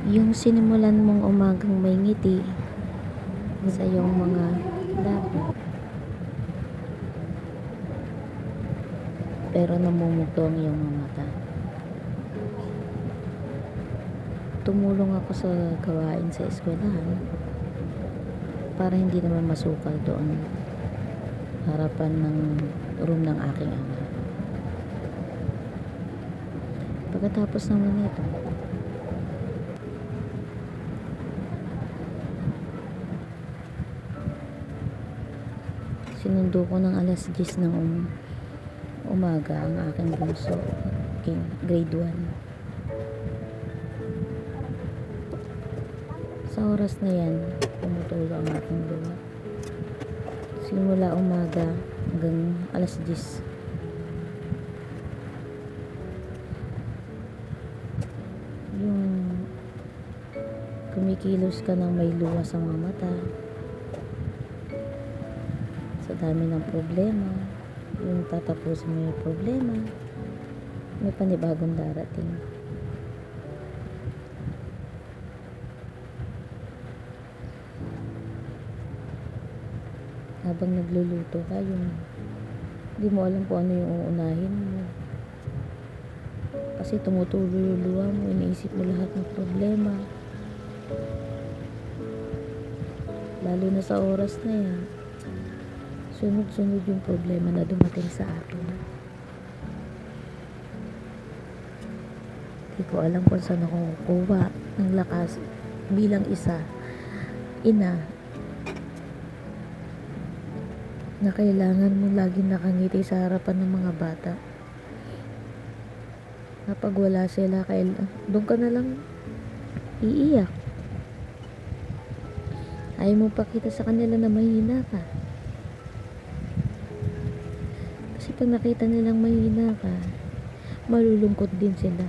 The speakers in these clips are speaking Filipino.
Yung sinimulan mong umagang may ngiti sa iyong mga labi, pero namumugto ang iyong mga mata. Tumulong ako sa gawain sa eskwelahan para hindi naman masukal doon harapan ng room ng aking ama. Pagkatapos naman nito, sinundo ko ng alas 10 ng umaga ang aking bunso, grade 1. Sa oras na yan, tumutulo ang aking luha. Simula umaga hanggang alas 10. Yung kumikilos ka ng may luha sa mga mata, sa dami ng problema, yung tatapusin mo yung problema, may panibagong darating. Habang nagluluto ka, yung hindi mo alam kung ano yung uunahin mo, kasi tumutulo yung luha mo, iniisip mo lahat ng problema, lalo na sa oras na yan. Sunod-sunod yung problema na dumating sa atin. Hindi ko alam kung saan ako kukuha ng lakas bilang ina na kailangan mo laging nakangiti sa harapan ng mga bata. Kapag wala sila, doon ka na lang iiyak. Ayaw mo pakita sa kanila na mahina ka. Kasi pag nakita nilang mahina ka, malulungkot din sila.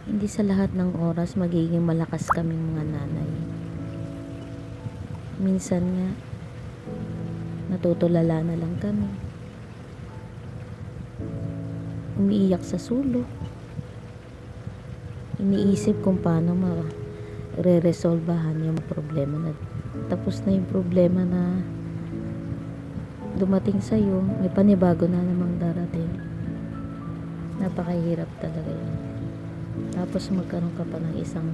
Hindi sa lahat ng oras magiging malakas kaming mga nanay. Minsan nga, natutulala na lang kami. Umiiyak sa sulok. Iniisip kung paano re-resolbahan yung problema na tapos na yung problema na dumating sa'yo, may panibago na namang darating. Napakahirap talaga yun. Tapos magkaroon ka pa ng isang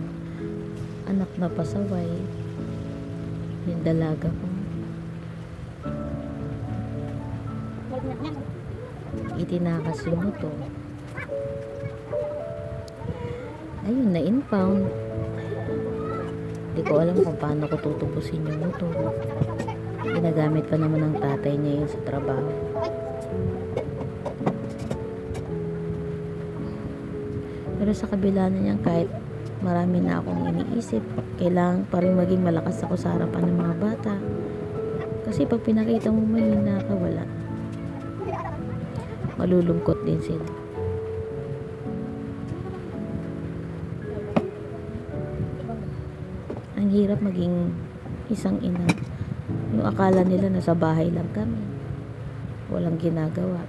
anak na pasaway, yung dalaga ko, itinakas yung motor. Ayun, na-impound. Hindi ko alam kung paano ko tutubusin yung motor. Ginagamit pa naman ng tatay niya yun sa trabaho. Pero sa kabila na niyan, kahit marami na akong iniisip, kailangan pa rin maging malakas ako sa harapan ng mga bata. Kasi pag pinakita mo mahina ka, wala. Malulungkot din sila. Ang hirap maging isang ina. Yung akala nila nasa bahay lang kami, walang ginagawa.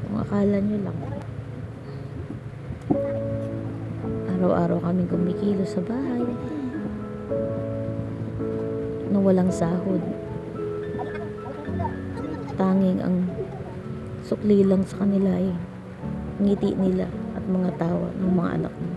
Yung akala nyo lang, araw-araw kaming kumikilos sa bahay na walang sahod. Tanging ang sukli lang sa kanila ay ngiti nila at mga tawa ng mga anak mo.